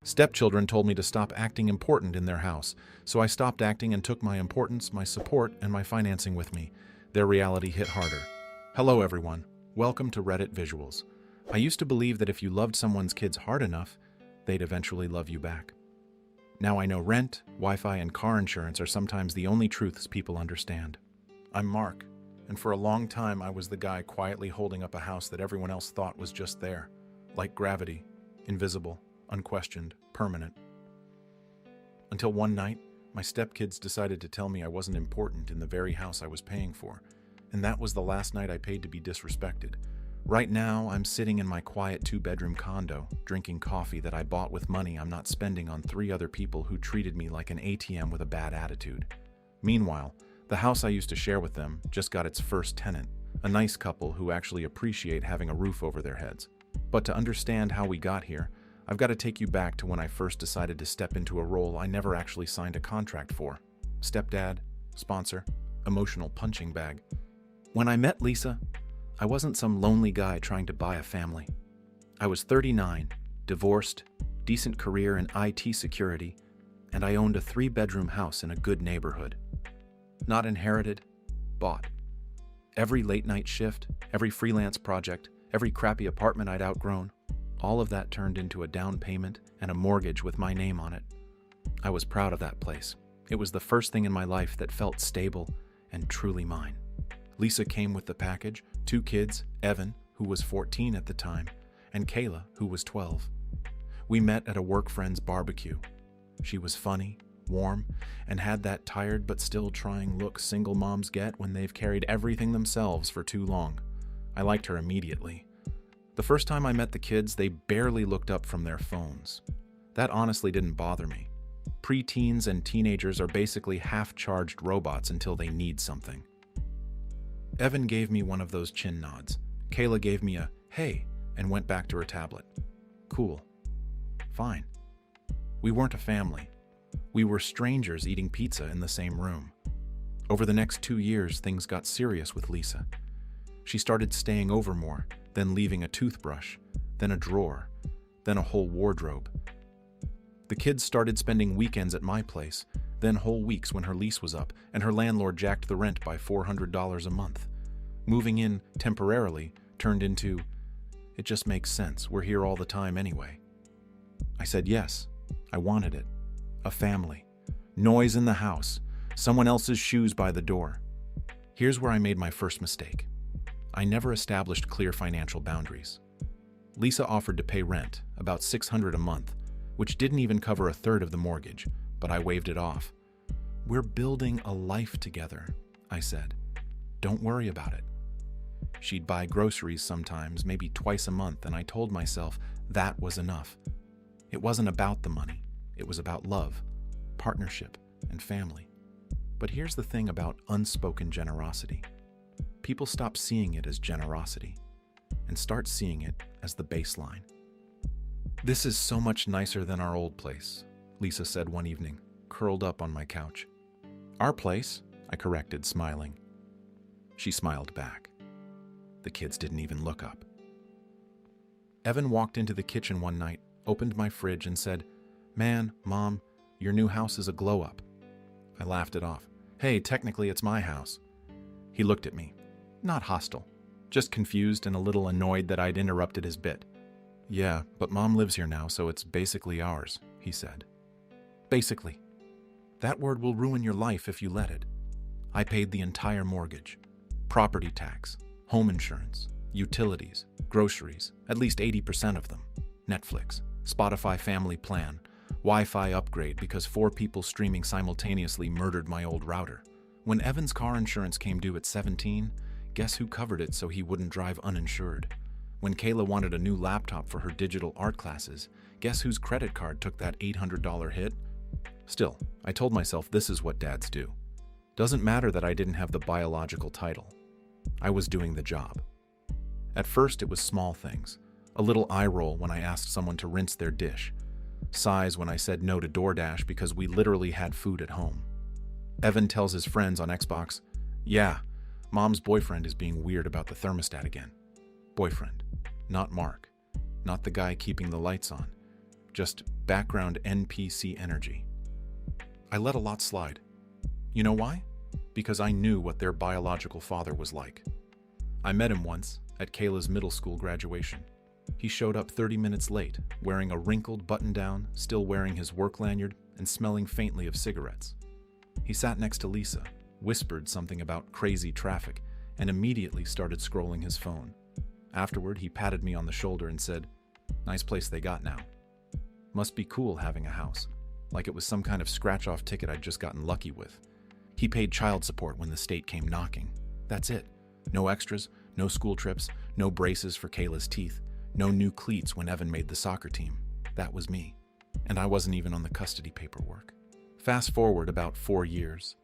Stepchildren told me to stop acting important in their house, so I stopped acting and took my importance, my support, and my financing with me. Their reality hit harder. Hello everyone. Welcome to Reddit Visuals. I used to believe that if you loved someone's kids hard enough, they'd eventually love you back. Now I know rent, Wi-Fi, and car insurance are sometimes the only truths people understand. I'm Mark, and for a long time I was the guy quietly holding up a house that everyone else thought was just there, like gravity, invisible, unquestioned, permanent. Until one night, my stepkids decided to tell me I wasn't important in the very house I was paying for, and that was the last night I paid to be disrespected. Right now, I'm sitting in my quiet 2-bedroom condo, drinking coffee that I bought with money I'm not spending on 3 other people who treated me like an ATM with a bad attitude. Meanwhile, the house I used to share with them just got its first tenant, a nice couple who actually appreciate having a roof over their heads. But to understand how we got here, I've got to take you back to when I first decided to step into a role I never actually signed a contract for. Stepdad, sponsor, emotional punching bag. When I met Lisa, I wasn't some lonely guy trying to buy a family. I was 39, divorced, decent career in IT security, and I owned a 3-bedroom house in a good neighborhood. Not inherited, bought. Every late-night shift, every freelance project, every crappy apartment I'd outgrown, all of that turned into a down payment and a mortgage with my name on it. I was proud of that place. It was the first thing in my life that felt stable and truly mine. Lisa came with the package, 2 kids, Evan, who was 14 at the time, and Kayla, who was 12. We met at a work friend's barbecue. She was funny, warm, and had that tired but still trying look single moms get when they've carried everything themselves for too long. I liked her immediately. The first time I met the kids, they barely looked up from their phones. That honestly didn't bother me. Preteens and teenagers are basically half-charged robots until they need something. Evan gave me one of those chin nods. Kayla gave me a, hey, and went back to her tablet. Cool. Fine. We weren't a family. We were strangers eating pizza in the same room. Over the next 2 years, things got serious with Lisa. She started staying over more, then leaving a toothbrush, then a drawer, then a whole wardrobe. The kids started spending weekends at my place, then whole weeks when her lease was up and her landlord jacked the rent by $400 a month. Moving in temporarily turned into, it just makes sense, we're here all the time anyway. I said yes, I wanted it. A family. Noise in the house. Someone else's shoes by the door. Here's where I made my first mistake. I never established clear financial boundaries. Lisa offered to pay rent, about $600 a month, which didn't even cover a third of the mortgage, but I waved it off. We're building a life together, I said. Don't worry about it. She'd buy groceries sometimes, maybe twice a month, and I told myself that was enough. It wasn't about the money. It was about love, partnership, and family. But here's the thing about unspoken generosity. People stop seeing it as generosity and start seeing it as the baseline. This is so much nicer than our old place, Lisa said one evening, curled up on my couch. Our place, I corrected, smiling. She smiled back. The kids didn't even look up. Evan walked into the kitchen one night, opened my fridge, and said, "Man, Mom, your new house is a glow-up." I laughed it off. "Hey, technically it's my house." He looked at me. Not hostile, just confused and a little annoyed that I'd interrupted his bit. "Yeah, but Mom lives here now, so it's basically ours," he said. Basically. That word will ruin your life if you let it. I paid the entire mortgage, property tax, home insurance, utilities, groceries, at least 80% of them, Netflix, Spotify family plan, Wi-Fi upgrade because 4 people streaming simultaneously murdered my old router. When Evan's car insurance came due at 17, guess who covered it so he wouldn't drive uninsured? When Kayla wanted a new laptop for her digital art classes, guess whose credit card took that $800 hit? Still, I told myself this is what dads do. Doesn't matter that I didn't have the biological title. I was doing the job. At first, it was small things. A little eye roll when I asked someone to rinse their dish. Sighs when I said no to DoorDash because we literally had food at home. Evan tells his friends on Xbox, "Yeah, Mom's boyfriend is being weird about the thermostat again." Boyfriend, not Mark, not the guy keeping the lights on, just background NPC energy. I let a lot slide. You know why? Because I knew what their biological father was like. I met him once at Kayla's middle school graduation. He showed up 30 minutes late, wearing a wrinkled button-down, still wearing his work lanyard, and smelling faintly of cigarettes. He sat next to Lisa, whispered something about crazy traffic, and immediately started scrolling his phone. Afterward, he patted me on the shoulder and said, "Nice place they got now. Must be cool having a house," like it was some kind of scratch-off ticket I'd just gotten lucky with. He paid child support when the state came knocking. That's it. No extras, no school trips, no braces for Kayla's teeth, no new cleats when Evan made the soccer team. That was me. And I wasn't even on the custody paperwork. Fast forward about 4 years.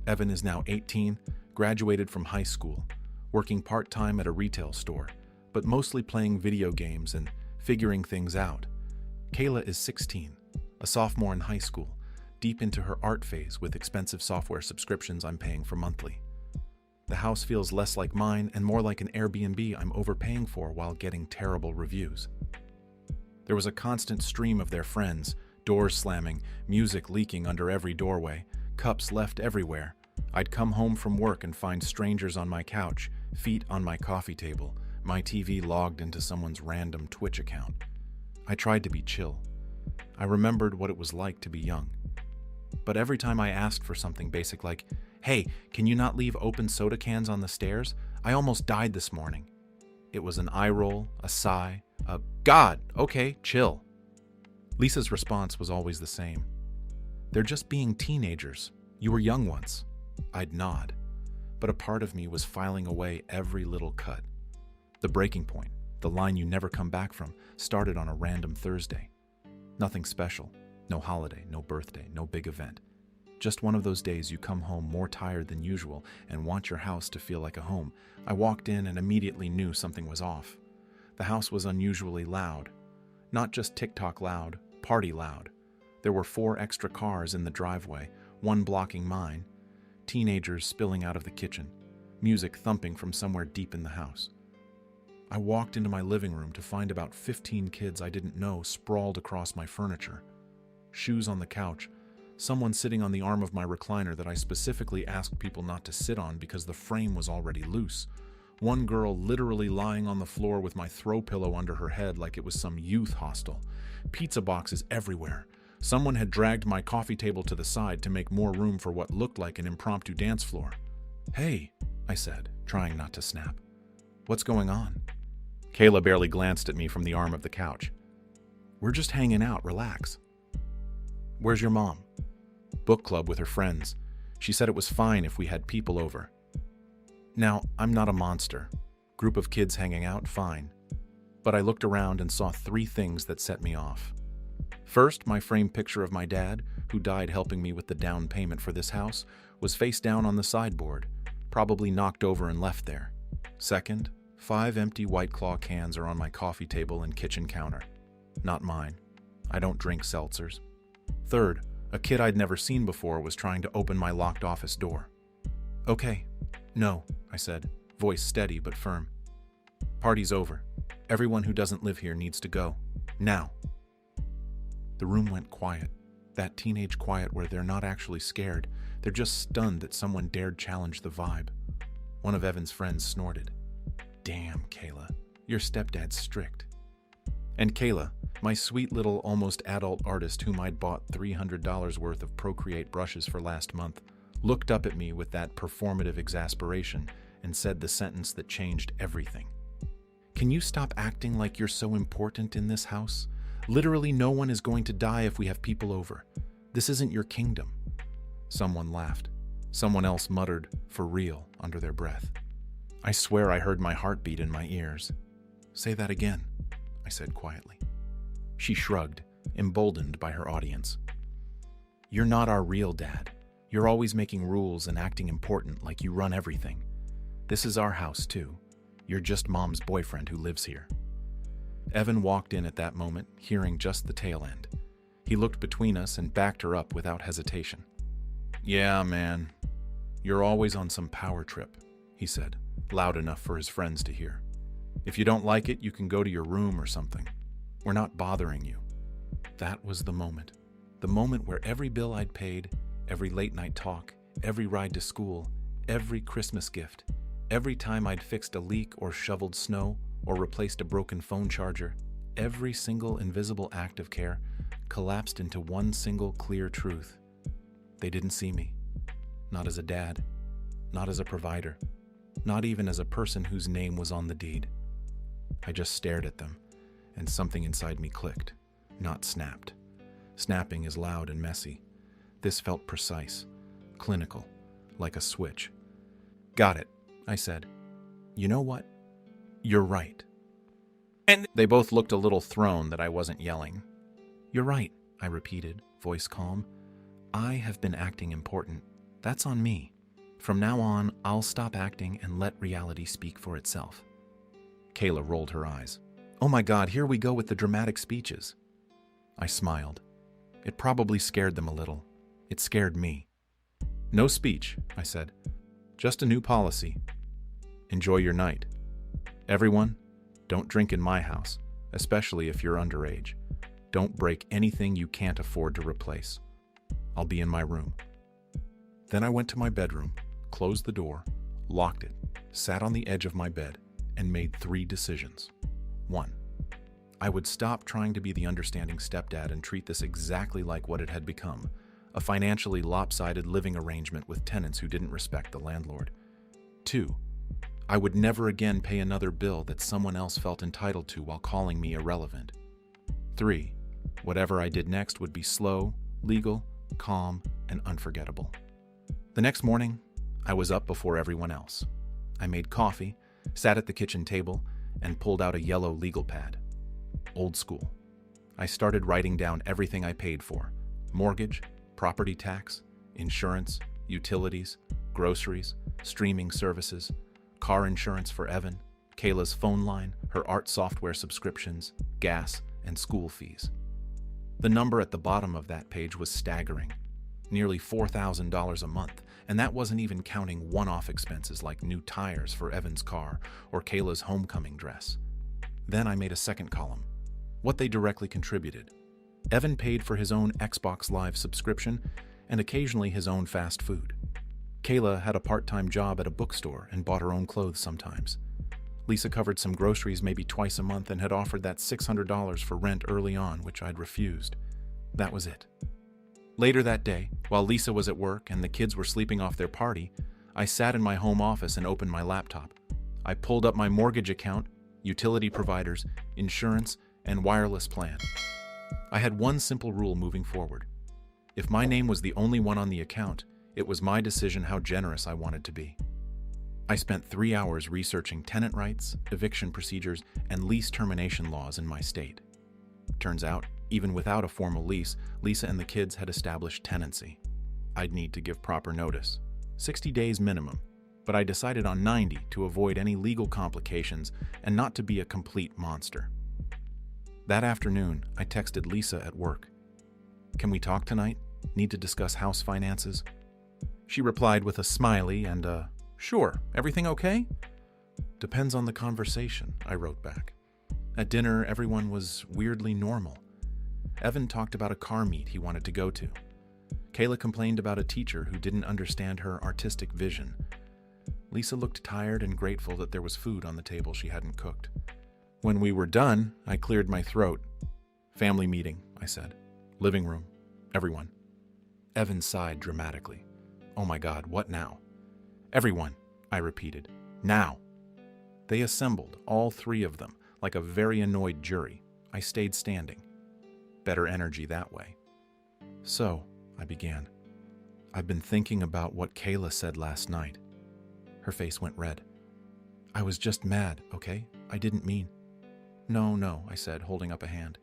Evan is now 18, graduated from high school, working part-time at a retail store, but mostly playing video games and figuring things out. Kayla is 16, a sophomore in high school, deep into her art phase with expensive software subscriptions I'm paying for monthly. The house feels less like mine and more like an Airbnb I'm overpaying for while getting terrible reviews. There was a constant stream of their friends, doors slamming, music leaking under every doorway, cups left everywhere. I'd come home from work and find strangers on my couch, feet on my coffee table, my TV logged into someone's random Twitch account. I tried to be chill. I remembered what it was like to be young. But every time I asked for something basic like, "Hey, can you not leave open soda cans on the stairs? I almost died this morning." It was an eye roll, a sigh, a "God, okay, chill." Lisa's response was always the same. "They're just being teenagers. You were young once." I'd nod, but a part of me was filing away every little cut. The breaking point, the line you never come back from, started on a random Thursday. Nothing special, no holiday, no birthday, no big event. Just one of those days you come home more tired than usual and want your house to feel like a home. I walked in and immediately knew something was off. The house was unusually loud. Not just TikTok loud, party loud. There were 4 extra cars in the driveway, one blocking mine. Teenagers spilling out of the kitchen. Music thumping from somewhere deep in the house. I walked into my living room to find about 15 kids I didn't know sprawled across my furniture. Shoes on the couch. Someone sitting on the arm of my recliner that I specifically asked people not to sit on because the frame was already loose. One girl literally lying on the floor with my throw pillow under her head like it was some youth hostel. Pizza boxes everywhere. Someone had dragged my coffee table to the side to make more room for what looked like an impromptu dance floor. "Hey," I said, trying not to snap. "What's going on?" Kayla barely glanced at me from the arm of the couch. "We're just hanging out, relax." "Where's your mom?" "Book club with her friends. She said it was fine if we had people over." Now, I'm not a monster. Group of kids hanging out, fine. But I looked around and saw 3 things that set me off. First, my framed picture of my dad, who died helping me with the down payment for this house, was face down on the sideboard, probably knocked over and left there. Second, 5 empty White Claw cans are on my coffee table and kitchen counter. Not mine. I don't drink seltzers. Third, a kid I'd never seen before was trying to open my locked office door. "Okay. No," I said, voice steady but firm. "Party's over. Everyone who doesn't live here needs to go. Now." The room went quiet. That teenage quiet where they're not actually scared. They're just stunned that someone dared challenge the vibe. One of Evan's friends snorted. "Damn, Kayla. Your stepdad's strict." And Kayla, my sweet little almost adult artist whom I'd bought $300 worth of Procreate brushes for last month, looked up at me with that performative exasperation and said the sentence that changed everything. "Can you stop acting like you're so important in this house? Literally no one is going to die if we have people over. This isn't your kingdom." Someone laughed. Someone else muttered, "For real," under their breath. I swear I heard my heartbeat in my ears. "Say that again," I said quietly. She shrugged, emboldened by her audience. "You're not our real dad. You're always making rules and acting important like you run everything. This is our house too. You're just mom's boyfriend who lives here." Evan walked in at that moment, hearing just the tail end. He looked between us and backed her up without hesitation. "Yeah, man. You're always on some power trip," he said, loud enough for his friends to hear. "If you don't like it, you can go to your room or something. We're not bothering you." That was the moment. The moment where every bill I'd paid, every late-night talk, every ride to school, every Christmas gift, every time I'd fixed a leak or shoveled snow or replaced a broken phone charger, every single invisible act of care collapsed into one single clear truth. They didn't see me. Not as a dad, not as a provider, not even as a person whose name was on the deed. I just stared at them, and something inside me clicked, not snapped. Snapping is loud and messy. This felt precise, clinical, like a switch. Got it, I said. You know what? You're right. And they both looked a little thrown that I wasn't yelling. You're right, I repeated, voice calm. I have been acting important. That's on me. From now on, I'll stop acting and let reality speak for itself. Kayla rolled her eyes. Oh my God, here we go with the dramatic speeches. I smiled. It probably scared them a little. It scared me. No speech, I said. Just a new policy. Enjoy your night. Everyone, don't drink in my house, especially if you're underage. Don't break anything you can't afford to replace. I'll be in my room. Then I went to my bedroom, closed the door, locked it, sat on the edge of my bed, and made 3 decisions. 1. I would stop trying to be the understanding stepdad and treat this exactly like what it had become, a financially lopsided living arrangement with tenants who didn't respect the landlord. 2. I would never again pay another bill that someone else felt entitled to while calling me irrelevant. 3. Whatever I did next would be slow, legal, calm, and unforgettable. The next morning, I was up before everyone else. I made coffee, sat at the kitchen table, and pulled out a yellow legal pad. Old school. I started writing down everything I paid for: mortgage, property tax, insurance, utilities, groceries, streaming services, car insurance for Evan, Kayla's phone line, her art software subscriptions, gas, and school fees. The number at the bottom of that page was staggering. Nearly $4,000 a month, and that wasn't even counting one-off expenses like new tires for Evan's car or Kayla's homecoming dress. Then I made a second column: what they directly contributed. Evan paid for his own Xbox Live subscription and occasionally his own fast food. Kayla had a part-time job at a bookstore and bought her own clothes sometimes. Lisa covered some groceries maybe twice a month and had offered that $600 for rent early on, which I'd refused. That was it. Later that day, while Lisa was at work and the kids were sleeping off their party, I sat in my home office and opened my laptop. I pulled up my mortgage account, utility providers, insurance, and wireless plan. I had one simple rule moving forward. If my name was the only one on the account, it was my decision how generous I wanted to be. I spent 3 hours researching tenant rights, eviction procedures, and lease termination laws in my state. Turns out, even without a formal lease, Lisa and the kids had established tenancy. I'd need to give proper notice, 60 days minimum, but I decided on 90 to avoid any legal complications and not to be a complete monster. That afternoon, I texted Lisa at work. Can we talk tonight? Need to discuss house finances? She replied with a smiley and sure, everything okay? Depends on the conversation, I wrote back. At dinner, everyone was weirdly normal. Evan talked about a car meet he wanted to go to. Kayla complained about a teacher who didn't understand her artistic vision. Lisa looked tired and grateful that there was food on the table she hadn't cooked. When we were done, I cleared my throat. Family meeting, I said. Living room. Everyone. Evan sighed dramatically. Oh my God, what now? Everyone, I repeated. Now. They assembled, all 3 of them, like a very annoyed jury. I stayed standing. Better energy that way. So, I began. I've been thinking about what Kayla said last night. Her face went red. I was just mad, okay? I didn't mean. No, I said, holding up a hand.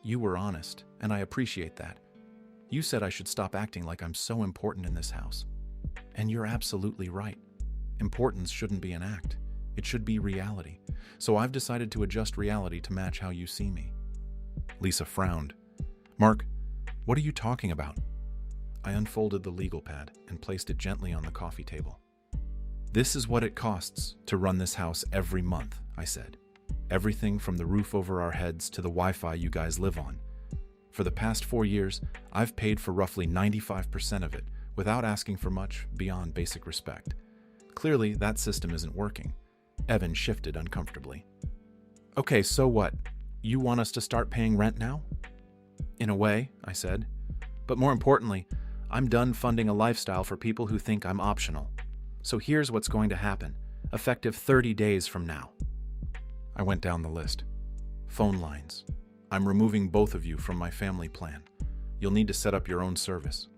You were honest, and I appreciate that. You said I should stop acting like I'm so important in this house. And you're absolutely right. Importance shouldn't be an act. It should be reality. So I've decided to adjust reality to match how you see me. Lisa frowned. Mark, what are you talking about? I unfolded the legal pad and placed it gently on the coffee table. This is what it costs to run this house every month, I said. Everything from the roof over our heads to the Wi-Fi you guys live on. For the past 4 years, I've paid for roughly 95% of it without asking for much beyond basic respect. Clearly, that system isn't working. Evan shifted uncomfortably. Okay, so what? You want us to start paying rent now? In a way, I said. But more importantly, I'm done funding a lifestyle for people who think I'm optional. So here's what's going to happen, effective 30 days from now. I went down the list. Phone lines. I'm removing both of you from my family plan. You'll need to set up your own service.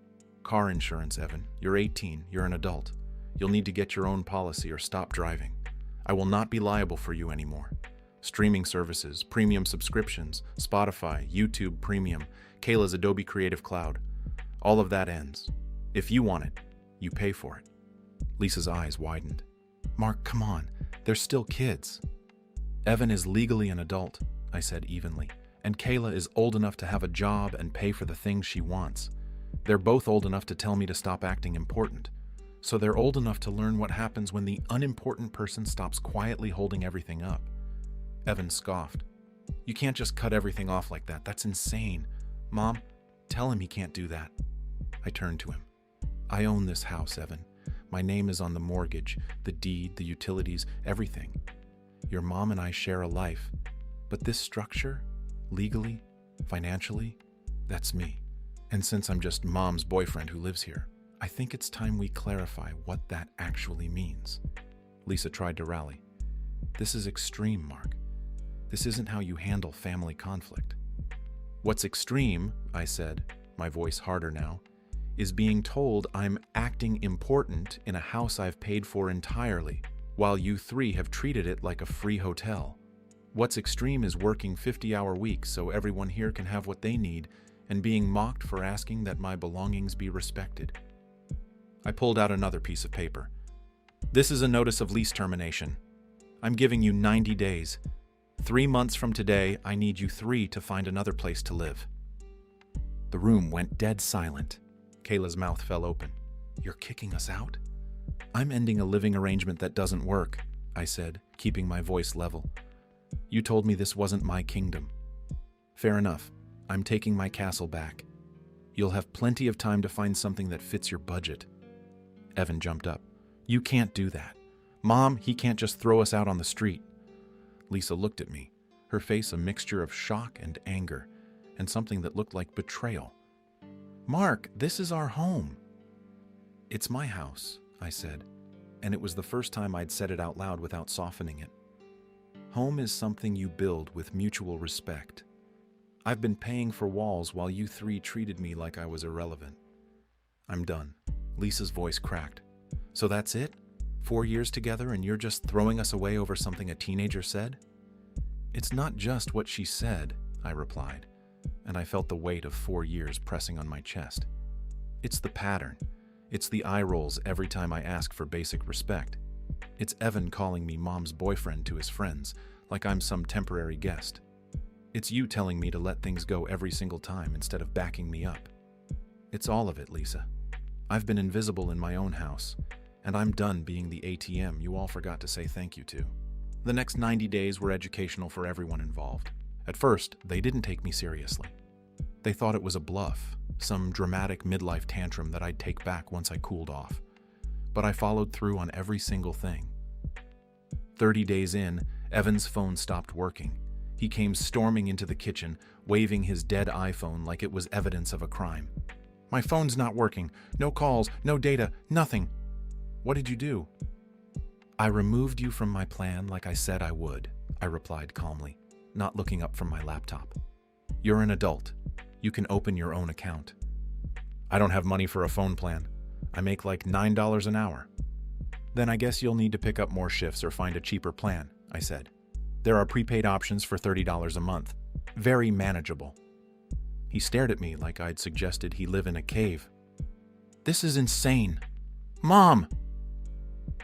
Car insurance, Evan. You're 18. You're an adult. You'll need to get your own policy or stop driving. I will not be liable for you anymore. Streaming services, premium subscriptions, Spotify, YouTube Premium, Kayla's Adobe Creative Cloud. All of that ends. If you want it, you pay for it. Lisa's eyes widened. Mark, come on. They're still kids. Evan is legally an adult, I said evenly, and Kayla is old enough to have a job and pay for the things she wants. They're both old enough to tell me to stop acting important. So they're old enough to learn what happens when the unimportant person stops quietly holding everything up. Evan scoffed. You can't just cut everything off like that. That's insane. Mom, tell him he can't do that. I turned to him. I own this house, Evan. My name is on the mortgage, the deed, the utilities, everything. Your mom and I share a life. But this structure, legally, financially, that's me. And since I'm just Mom's boyfriend who lives here, I think it's time we clarify what that actually means. Lisa tried to rally. This is extreme, Mark. This isn't how you handle family conflict. What's extreme, I said, my voice harder now, is being told I'm acting important in a house I've paid for entirely, while you three have treated it like a free hotel. What's extreme is working 50-hour weeks so everyone here can have what they need and being mocked for asking that my belongings be respected. I pulled out another piece of paper. This is a notice of lease termination. I'm giving you 90 days. 3 months from today, I need you three to find another place to live. The room went dead silent. Kayla's mouth fell open. You're kicking us out? I'm ending a living arrangement that doesn't work, I said, keeping my voice level. You told me this wasn't my kingdom. Fair enough. I'm taking my castle back. You'll have plenty of time to find something that fits your budget. Evan jumped up. You can't do that. Mom, he can't just throw us out on the street. Lisa looked at me, her face a mixture of shock and anger, and something that looked like betrayal. Mark, this is our home. It's my house, I said, and it was the first time I'd said it out loud without softening it. Home is something you build with mutual respect. I've been paying for walls while you three treated me like I was irrelevant. I'm done. Lisa's voice cracked. So that's it? 4 years together and you're just throwing us away over something a teenager said? It's not just what she said, I replied, and I felt the weight of 4 years pressing on my chest. It's the pattern. It's the eye rolls every time I ask for basic respect. It's Evan calling me Mom's boyfriend to his friends, like I'm some temporary guest. It's you telling me to let things go every single time instead of backing me up. It's all of it, Lisa. I've been invisible in my own house, and I'm done being the ATM you all forgot to say thank you to. The next 90 days were educational for everyone involved. At first, they didn't take me seriously. They thought it was a bluff, some dramatic midlife tantrum that I'd take back once I cooled off. But I followed through on every single thing. 30 days in, Evan's phone stopped working. He came storming into the kitchen, waving his dead iPhone like it was evidence of a crime. My phone's not working. No calls, no data, nothing. What did you do? I removed you from my plan like I said I would, I replied calmly, not looking up from my laptop. You're an adult. You can open your own account. I don't have money for a phone plan. I make like $9 an hour. Then I guess you'll need to pick up more shifts or find a cheaper plan, I said. There are prepaid options for $30 a month. Very manageable. He stared at me like I'd suggested he live in a cave. This is insane. Mom!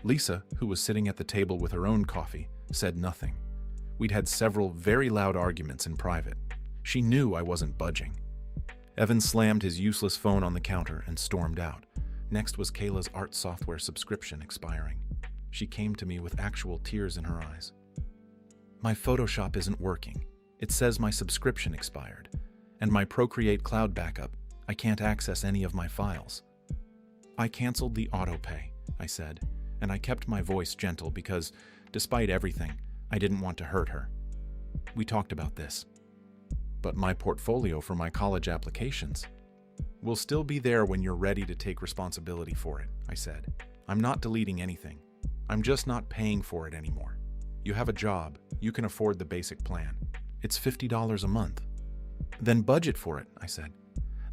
Lisa, who was sitting at the table with her own coffee, said nothing. We'd had several very loud arguments in private. She knew I wasn't budging. Evan slammed his useless phone on the counter and stormed out. Next was Kayla's art software subscription expiring. She came to me with actual tears in her eyes. My Photoshop isn't working. It says my subscription expired. And my Procreate cloud backup. I can't access any of my files. I canceled the autopay, I said, and I kept my voice gentle because, despite everything, I didn't want to hurt her. We talked about this. But my portfolio for my college applications will still be there when you're ready to take responsibility for it, I said. I'm not deleting anything. I'm just not paying for it anymore. You have a job. You can afford the basic plan. It's $50 a month. Then budget for it, I said.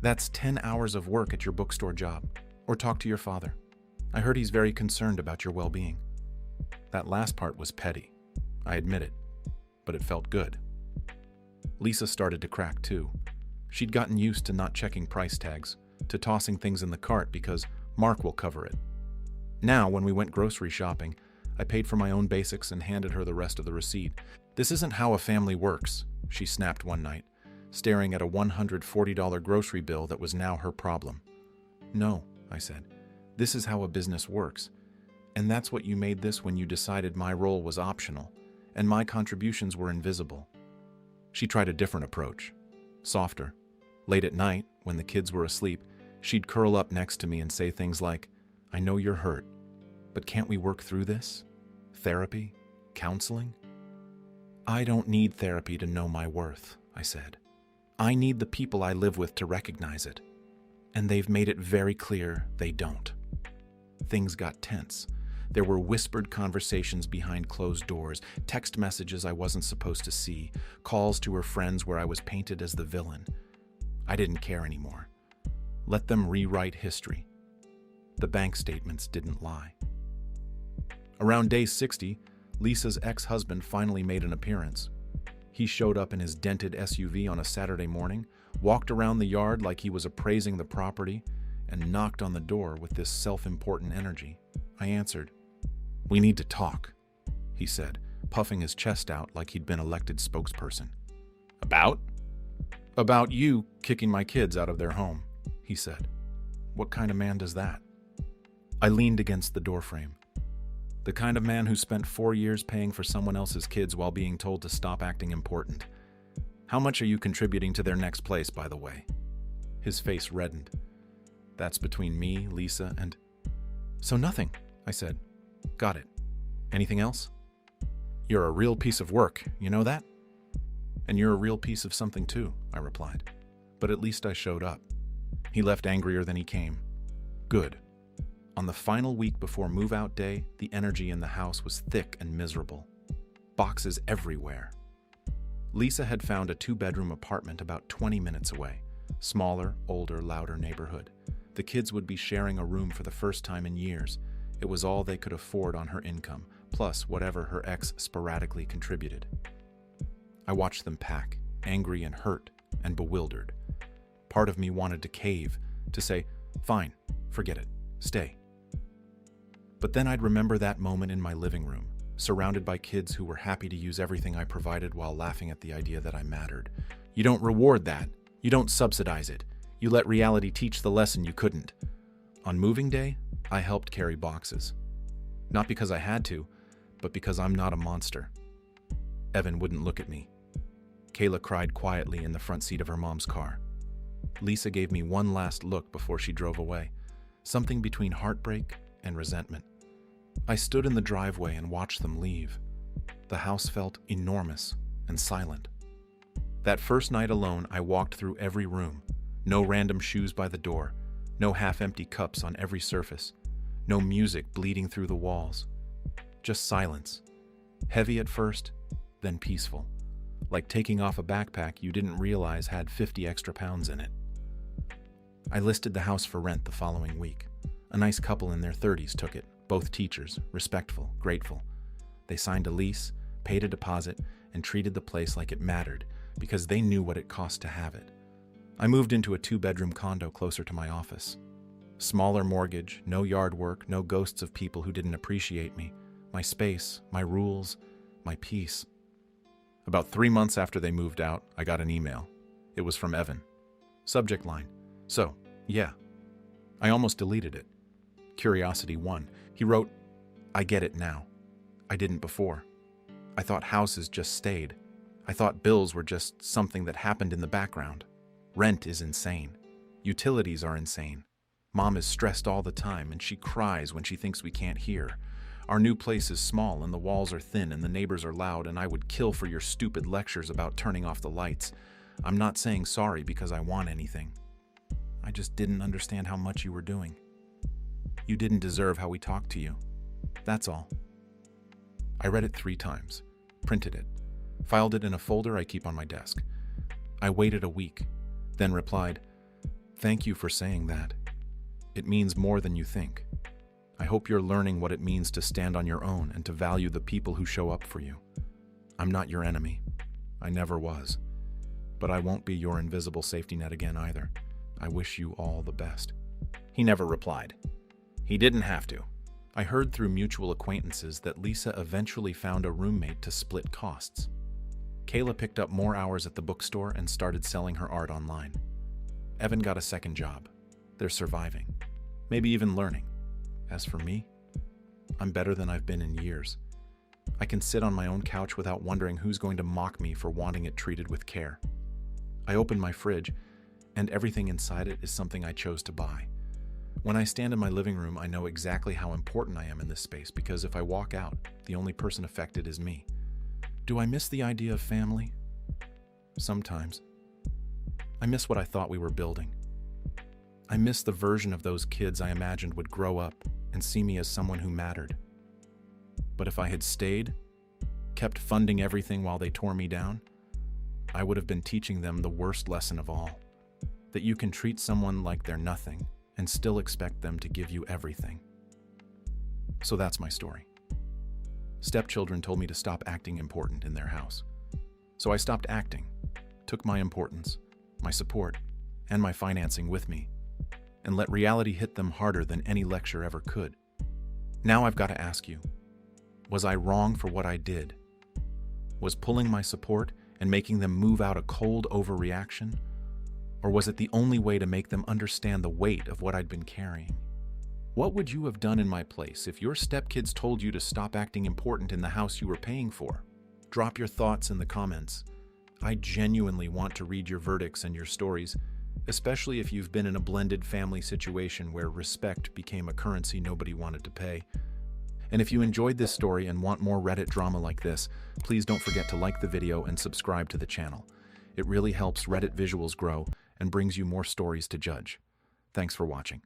That's 10 hours of work at your bookstore job. Or talk to your father. I heard he's very concerned about your well-being. That last part was petty. I admit it. But it felt good. Lisa started to crack too. She'd gotten used to not checking price tags, to tossing things in the cart because Mark will cover it. Now, when we went grocery shopping, I paid for my own basics and handed her the rest of the receipt. This isn't how a family works, she snapped one night, staring at a $140 grocery bill that was now her problem. No, I said, this is how a business works. And that's what you made this when you decided my role was optional and my contributions were invisible. She tried a different approach, softer. Late at night, when the kids were asleep, she'd curl up next to me and say things like, I know you're hurt, but can't we work through this? Therapy? Counseling? I don't need therapy to know my worth, I said. I need the people I live with to recognize it. And they've made it very clear they don't. Things got tense. There were whispered conversations behind closed doors, text messages I wasn't supposed to see, calls to her friends where I was painted as the villain. I didn't care anymore. Let them rewrite history. The bank statements didn't lie. Around day 60, Lisa's ex-husband finally made an appearance. He showed up in his dented SUV on a Saturday morning, walked around the yard like he was appraising the property, and knocked on the door with this self-important energy. I answered. We need to talk, he said, puffing his chest out like he'd been elected spokesperson. About? About you kicking my kids out of their home, he said. What kind of man does that? I leaned against the doorframe. The kind of man who spent 4 years paying for someone else's kids while being told to stop acting important. How much are you contributing to their next place, by the way? His face reddened. That's between me, Lisa, and... So nothing, I said. Got it. Anything else? You're a real piece of work, you know that? And you're a real piece of something too, I replied. But at least I showed up. He left angrier than he came. Good. On the final week before move-out day, the energy in the house was thick and miserable. Boxes everywhere. Lisa had found a 2-bedroom apartment about 20 minutes away. Smaller, older, louder neighborhood. The kids would be sharing a room for the first time in years. It was all they could afford on her income, plus whatever her ex sporadically contributed. I watched them pack, angry and hurt and bewildered. Part of me wanted to cave, to say, fine, forget it, stay. But then I'd remember that moment in my living room, surrounded by kids who were happy to use everything I provided while laughing at the idea that I mattered. You don't reward that. You don't subsidize it. You let reality teach the lesson you couldn't. On moving day, I helped carry boxes. Not because I had to, but because I'm not a monster. Evan wouldn't look at me. Kayla cried quietly in the front seat of her mom's car. Lisa gave me one last look before she drove away, something between heartbreak and resentment. I stood in the driveway and watched them leave. The house felt enormous and silent. That first night alone, I walked through every room. No random shoes by the door, no half-empty cups on every surface, no music bleeding through the walls. Just silence. Heavy at first, then peaceful. Like taking off a backpack you didn't realize had 50 extra pounds in it. I listed the house for rent the following week. A nice couple in their 30s took it, both teachers, respectful, grateful. They signed a lease, paid a deposit, and treated the place like it mattered because they knew what it cost to have it. I moved into a 2-bedroom condo closer to my office. Smaller mortgage, no yard work, no ghosts of people who didn't appreciate me. My space, my rules, my peace. About 3 months after they moved out, I got an email. It was from Evan. Subject line. So, yeah. I almost deleted it. Curiosity won. He wrote, I get it now. I didn't before. I thought houses just stayed. I thought bills were just something that happened in the background. Rent is insane. Utilities are insane. Mom is stressed all the time and she cries when she thinks we can't hear. Our new place is small and the walls are thin and the neighbors are loud and I would kill for your stupid lectures about turning off the lights. I'm not saying sorry because I want anything. I just didn't understand how much you were doing. You didn't deserve how we talked to you. That's all. I read it 3 times, printed it, filed it in a folder I keep on my desk. I waited a week, then replied, "Thank you for saying that. It means more than you think. I hope you're learning what it means to stand on your own and to value the people who show up for you. I'm not your enemy. I never was. But I won't be your invisible safety net again either. I wish you all the best." He never replied. He didn't have to. I heard through mutual acquaintances that Lisa eventually found a roommate to split costs. Kayla picked up more hours at the bookstore and started selling her art online. Evan got a second job. They're surviving, maybe even learning. As for me, I'm better than I've been in years. I can sit on my own couch without wondering who's going to mock me for wanting it treated with care. I open my fridge, and everything inside it is something I chose to buy. When I stand in my living room, I know exactly how important I am in this space because if I walk out, the only person affected is me. Do I miss the idea of family? Sometimes. I miss what I thought we were building. I miss the version of those kids I imagined would grow up and see me as someone who mattered. But if I had stayed, kept funding everything while they tore me down, I would have been teaching them the worst lesson of all, that you can treat someone like they're nothing and still expect them to give you everything. So that's my story. Stepchildren told me to stop acting important in their house. So I stopped acting, took my importance, my support, and my financing with me, and let reality hit them harder than any lecture ever could. Now I've got to ask you, was I wrong for what I did? Was pulling my support and making them move out a cold overreaction? Or was it the only way to make them understand the weight of what I'd been carrying? What would you have done in my place if your stepkids told you to stop acting important in the house you were paying for? Drop your thoughts in the comments. I genuinely want to read your verdicts and your stories, especially if you've been in a blended family situation where respect became a currency nobody wanted to pay. And if you enjoyed this story and want more Reddit drama like this, please don't forget to like the video and subscribe to the channel. It really helps Reddit visuals grow and brings you more stories to judge. Thanks for watching.